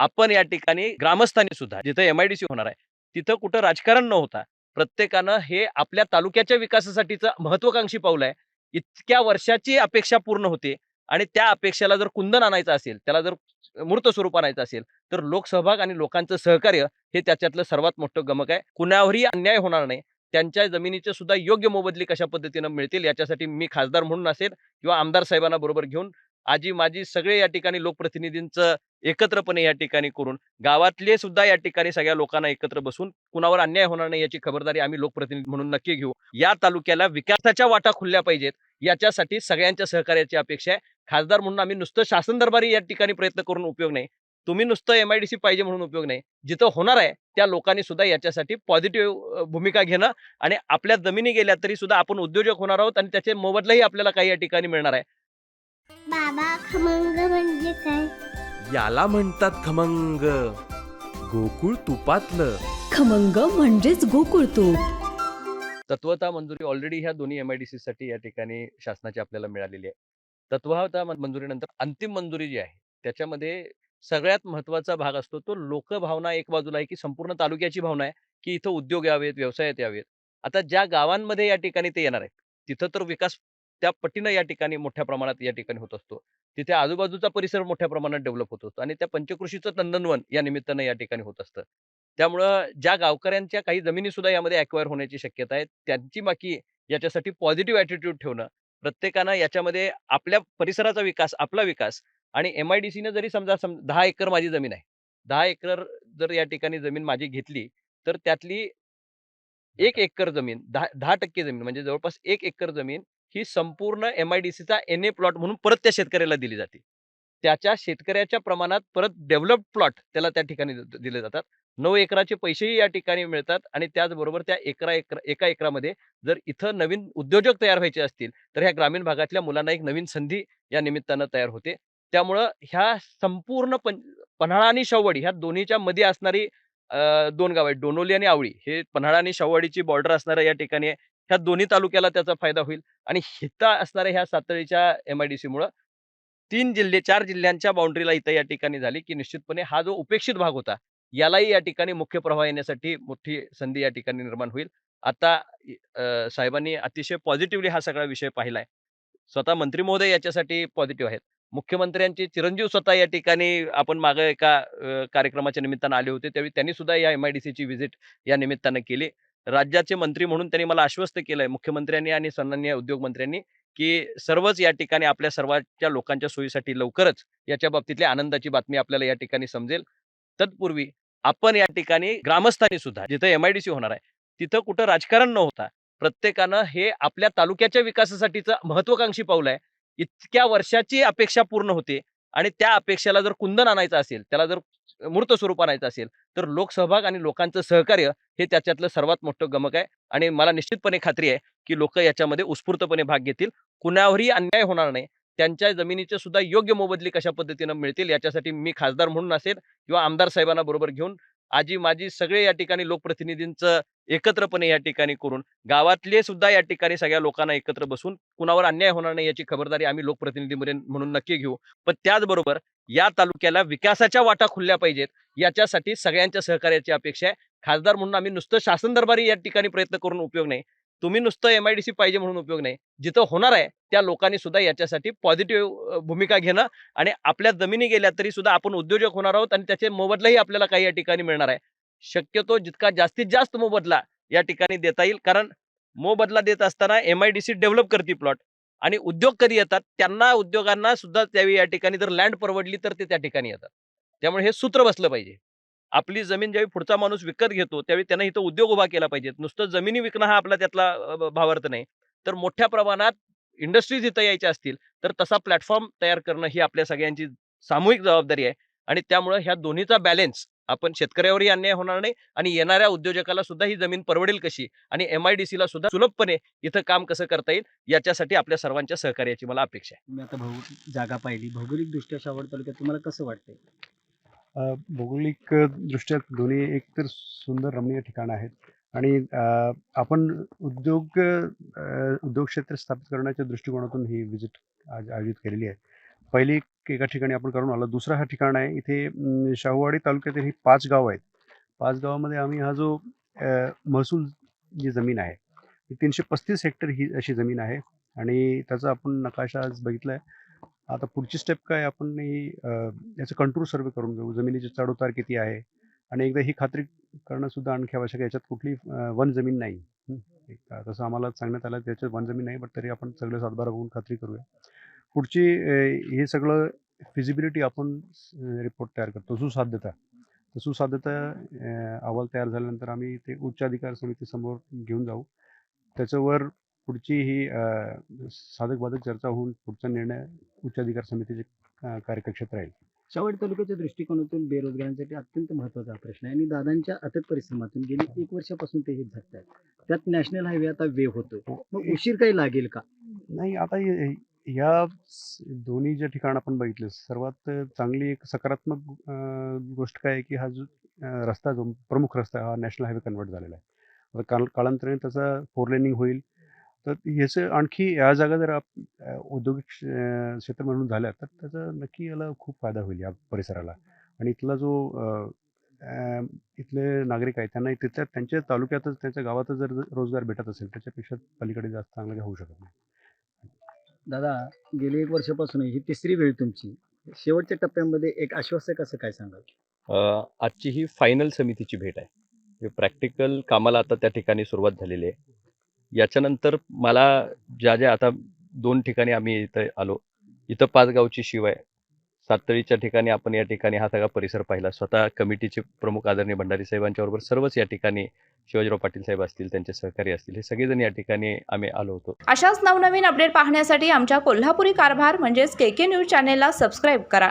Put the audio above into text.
आपण या ठिकाणी ग्रामस्थांनी सुद्धा जिथं एम-आय-डी-सी होणार आहे, तिथं कुठं राजकारण न होता प्रत्येकानं हे आपल्या तालुक्याच्या विकासासाठीचं महत्त्वाकांक्षी पाऊल आहे. इतक्या वर्षाची अपेक्षा पूर्ण होते आणि त्या अपेक्षेला जर कुंदन आणायचं असेल, त्याला जर मूर्त स्वरूप आणायचं असेल, तर लोकसहभाग आणि लोकांचं सहकार्य हे त्याच्यातलं सर्वात मोठं गमक आहे. कुणावरही अन्याय होणार नाही. त्यांच्या जमिनीचे सुद्धा योग्य मोबदली कशा पद्धतीनं मिळतील याच्यासाठी मी खासदार म्हणून असेल किंवा आमदार साहेबांना बरोबर घेऊन आजी-माजी सगळे या ठिकाणी लोकप्रतिनिधींचं एकत्रपणे या ठिकाणी करून गावातले सुद्धा या ठिकाणी सगळ्या लोकांना एकत्र बसून कुणावर अन्याय होणार नाही याची खबरदारी आम्ही लोकप्रतिनिधी म्हणून नक्की घेऊ. या तालुक्याला विकासाच्या वाटा खुलल्या पाहिजेत याच्यासाठी सगळ्यांच्या सहकार्याची अपेक्षा आहे. खासदार म्हणून आम्ही नुसतं शासन दरबारी या ठिकाणी प्रयत्न करून उपयोग नाही. तुम्ही नुसतं एम-आय-डी-सी पाहिजे म्हणून उपयोग नाही. जिथं होणार आहे त्या लोकांनी सुद्धा याच्यासाठी पॉझिटिव्ह भूमिका घेणं आणि आपल्या जमिनी गेल्या तरी सुद्धा आपण उद्योजक होणार आहोत आणि त्याचे मोबदलाही आपल्याला काही या ठिकाणी मिळणार आहे. बाबा खमंग म्हणजे काय? याला म्हणतात खमंग. गोकुळ तुपातलं खमंग म्हणजेच गोकुळ तूप. तत्वता मंजुरी ऑलरेडी ह्या दोन्ही एम-आय-डी-सी साठी या ठिकाणी शासनाची आपल्याला मिळालेली आहे. तत्वता मंजुरीनंतर अंतिम मंजुरी जी आहे, त्याच्यामध्ये सगळ्यात महत्त्वाचा भाग असतो तो लोकभावना एक बाजूला आहे, की संपूर्ण तालुक्याची भावना आहे, की इथं उद्योग यावेत, व्यवसायात यावेत. आता ज्या गावांमध्ये या ठिकाणी ते येणार आहेत, तिथं तर विकास त्या पटीनं या ठिकाणी मोठ्या प्रमाणात या ठिकाणी होत असतो. तिथे आजूबाजूचा परिसर मोठ्या प्रमाणात डेव्हलप होत असतो आणि त्या पंचकृषीचं नंदनवन या निमित्तानं या ठिकाणी होत असतं. त्यामुळं ज्या गावकऱ्यांच्या काही जमिनी सुद्धा यामध्ये अॅक्वायर होण्याची शक्यता आहे. त्यांची बाकी याच्यासाठी पॉझिटिव्ह ॲटिट्यूड ठेवणं, प्रत्येकानं याच्यामध्ये आपल्या परिसराचा विकास, आपला विकास आणि एम-आय-डी-सीनं जरी समजा 10 एकर माझी जमीन आहे. 10 एकर जर या ठिकाणी जमीन माझी घेतली, तर त्यातली 1 एकर जमीन 10% जमीन म्हणजे जवळपास 1 एकर जमीन ही संपूर्ण एम-आय-डी-सीचा एन-ए प्लॉट म्हणून परत त्या शेतकऱ्याला दिली जाते. त्याच्या शेतकऱ्याच्या प्रमाणात परत डेव्हलप्ड प्लॉट त्याला त्या ठिकाणी दिले जातात. 9 एकराचे पैसेही या ठिकाणी मिळतात आणि त्याचबरोबर त्या एका एकरामध्ये जर इथं नवीन उद्योजक तयार व्हायचे असतील, तर ह्या ग्रामीण भागातल्या मुलांना एक नवीन संधी या निमित्तानं तयार होते. त्यामुळं ह्या संपूर्ण पन्हाळा आणि शाहूवाडी ह्या दोन्हीच्या मध्ये असणारी 2 गाव आहेत. डोनोली आणि आवळी हे पन्हाळा आणि शाहूवाडीची बॉर्डर असणाऱ्या या ठिकाणी आहे. ह्या दोन्ही तालुक्याला त्याचा फायदा होईल आणि हिथं असणाऱ्या ह्या सातळीच्या एम-आय-डी-सीमुळं 3 जिल्हे 4 जिल्ह्यांच्या बाउंडरीला इथं या ठिकाणी झाली, की निश्चितपणे हा जो उपेक्षित भाग होता, यालाही या ठिकाणी मुख्य प्रवाह येण्यासाठी मोठी संधी या ठिकाणी निर्माण होईल. आता साहेबांनी अतिशय पॉझिटिव्हली हा सगळा विषय पाहिलाय. स्वतः मंत्री महोदय याच्यासाठी पॉझिटिव्ह आहेत. मुख्यमंत्र्यांचे चिरंजीव स्वतः या ठिकाणी आपण मागे एका कार्यक्रमाच्या निमित्तानं आले होते. त्यावेळी त्यांनी सुद्धा या एम-आय-डी-सीची व्हिजिट या निमित्तानं केली. राज्याचे मंत्री म्हणून त्यांनी मला आश्वस्त केलंय मुख्यमंत्र्यांनी आणि सन्माननीय उद्योगमंत्र्यांनी, की सर्वच या ठिकाणी आपल्या सर्वांच्या लोकांच्या सोयीसाठी लवकरच याच्या बाबतीतली आनंदाची बातमी आपल्याला या ठिकाणी समजेल. तत्पूर्वी आपण या ठिकाणी ग्रामस्थांनी सुद्धा जिथं एम-आय-डी-सी होणार आहे, तिथं कुठं राजकारण न होता प्रत्येकानं हे आपल्या तालुक्याच्या विकासासाठीचं महत्त्वाकांक्षी पाऊल आहे. इतक्या वर्षाची अपेक्षा पूर्ण होते आणि त्या अपेक्षेला जर कुंदन आणायचं असेल, त्याला जर मूर्त स्वरूप आणायचं असेल, तर लोकसहभाग आणि लोकांचं सहकार्य हे त्याच्यातलं सर्वात मोठं गमक आहे आणि मला निश्चितपणे खात्री आहे, की लोकं याच्यामध्ये उत्स्फूर्तपणे भाग घेतील. कुणावरही अन्याय होणार नाही. त्यांच्या जमिनीचे सुद्धा योग्य मोबदली कशा पद्धतीनं मिळतील याच्यासाठी मी खासदार म्हणून असेल किंवा आमदार साहेबांना बरोबर घेऊन आजी-माजी सगळे या ठिकाणी लोकप्रतिनिधींचं एकत्रपणे या ठिकाणी करून गावातले सुद्धा या ठिकाणी सगळ्या लोकांना एकत्र बसून कुणावर अन्याय होणार नाही याची खबरदारी आम्ही लोकप्रतिनिधी म्हणून नक्की घेऊ. पण त्याचबरोबर या तालुक्याला विकासाच्या वाटा खुलल्या पाहिजेत याच्यासाठी सगळ्यांच्या सहकार्याची अपेक्षा आहे. खासदार म्हणून आम्ही नुसतं शासन दरबारी या ठिकाणी प्रयत्न करून उपयोग नाही. तुम्ही नुसतं एम-आय-डी-सी पाहिजे म्हणून उपयोग नाही. जिथं होणार आहे त्या लोकांनी सुद्धा याच्यासाठी पॉझिटिव्ह भूमिका घेणं आणि आपल्या जमिनी गेल्या तरी सुद्धा आपण उद्योजक होणार आहोत आणि त्याचे मोबदलाही आपल्याला काही या ठिकाणी मिळणार आहे. शक्यतो जितका जास्तीत जास्त मोबदला या ठिकाणी देता येईल कारण मोबदला देत असताना एम-आय-डी-सी डेव्हलप करते प्लॉट आणि उद्योग कधी येतात त्यांना उद्योगांना सुद्धा त्यावेळी या ठिकाणी जर लँड परवडली तर ते त्या ठिकाणी येतात. त्यामुळे हे सूत्र बसलं पाहिजे. आपली जमीन ज्यावेळी पुढचा माणूस विकत घेतो, त्यावेळी त्यानं इथं उद्योग उभा केला पाहिजे. नुसतं जमिनी विकणं हा आपला त्यातला भावार्थ नाही. तर मोठ्या प्रमाणात इंडस्ट्रीज इथं यायच्या असतील, तर तसा प्लॅटफॉर्म तयार करणं ही आपल्या सगळ्यांची सामूहिक जबाबदारी आहे आणि त्यामुळं ह्या दोन्हीचा बॅलन्स आपण शेतकऱ्यावरही अन्याय होणार नाही आणि येणाऱ्या उद्योजकाला सुद्धा ही जमीन परवडेल कशी आणि एम-आय-डी-सीला सुद्धा सुलभपणे इथं काम कसं करता येईल याच्यासाठी आपल्या सर्वांच्या सहकार्याची मला अपेक्षा आहे. तुम्ही आता जागा पाहिली. भौगोलिकदृष्ट्या शाहूवाडी तालुक्यात तुम्हाला कसं वाटतंय? भौगोलिक दृष्ट्या दोन्ही एकतर सुंदर रमणीय ठिकाणं आहेत आणि आपण उद्योग क्षेत्र स्थापित करण्याच्या दृष्टिकोनातून ही व्हिजिट आज आयोजित केलेली आहे. पहिली एका ठिकाणी आपण करून आलो. दुसरा हा ठिकाण आहे इथे शाहूवाडी तालुक्यातील ही 5 गावं आहेत. 5 गावामध्ये आम्ही हा जो महसूल जी जमीन आहे ती 335 हेक्टर ही अशी जमीन आहे आणि त्याचा आपण नकाशा आज बघितला आहे. आता पुढची स्टेप काय आपण याचं कंटूर सर्वे करून घेऊ. जमिनीची चढ-उतार किती आहे आणि एकदा ही खात्री करणं सुद्धा आणखी आवश्यक आहे. याच्यात कुठली वन जमीन नाही. तसं आम्हाला सांगण्यात आलं त्याच्यात वन जमीन नाही, बट तरी आपण सगळे सातबारा बघून खात्री करूया. पुढची हे सगळं फिजिबिलिटी आपण रिपोर्ट तयार करतो. सुसाध्यता अहवाल तयार झाल्यानंतर आम्ही ते उच्च अधिकार समितीसमोर घेऊन जाऊ. त्याच्यावर पुढची ही साधक-बाधक चर्चा होऊन पुढचा निर्णय उच्च अधिकार समितीचे कार्यकक्षेत राहील. शाहूवाडी तालुक्याच्या दृष्टिकोनातून बेरोजगारांसाठी अत्यंत महत्त्वाचा प्रश्न आहे आणि दादांच्या अथक परिश्रमातून गेली 1 वर्षापासून ते हे झटतात. त्यात नॅशनल हायवे आता वेव होतो. मग उशीर काही लागेल का? नाही, आता या दोन्ही जे ठिकाण आपण बघितले सर्वात चांगली एक सकारात्मक गोष्ट काय आहे की हा जो रस्ता जो प्रमुख रस्ता हा नॅशनल हायवे कन्वर्ट झालेला आहे. आता कालांतराने त्याचा 4 लेनिंग होईल. तर याचं आणखी या जागा जर औद्योगिक क्षेत्र म्हणून झाल्या तर त्याचा नक्की याला खूप फायदा होईल या परिसराला आणि इथला जो इथले नागरिक आहेत त्यांना त्यांच्या तालुक्यातच त्यांच्या गावातच जर रोजगार भेटत असेल त्याच्यापेक्षा पलीकडे जास्त चांगलं काही होऊ शकत नाही. दादा, गेली 1 वर्षापासून ही 3री वेळ तुमची. शेवटच्या टप्प्यामध्ये एक आश्वासक असं काय सांगाल? आजची ही फायनल समितीची भेट आहे. प्रॅक्टिकल कामाला आता त्या ठिकाणी सुरुवात झालेली आहे. याच्यानंतर मला ज्या आता 2 ठिकाणी आम्ही इथं आलो. इथं 5 गावची शिवाय सातळीच्या ठिकाणी आपण या ठिकाणी हा सगळा परिसर पाहिला. स्वतः कमिटीचे प्रमुख आदरणीय भंडारी साहेबांच्या बरोबर सर्वच या ठिकाणी शिवाजीराव पाटील साहेब असतील, त्यांचे सहकारी असतील, हे सगळेजण या ठिकाणी आम्ही आलो होतो. अशाच नवनवीन अपडेट पाहण्यासाठी आमच्या कोल्हापुरी कारभार म्हणजेच KK न्यूज चॅनेलला सबस्क्राईब करा.